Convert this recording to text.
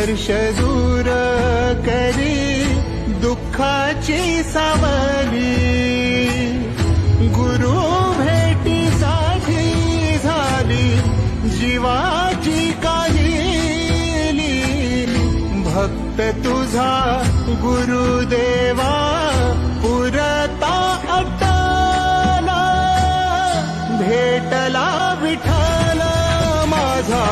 वर्ष दूर करी दुःखाची सावली, गुरु भेटीसाठी झाली जीवाची काहिली। भक्त तुझा गुरुदेवा पुरता अट्टाला, भेटला विठ्ठल माझा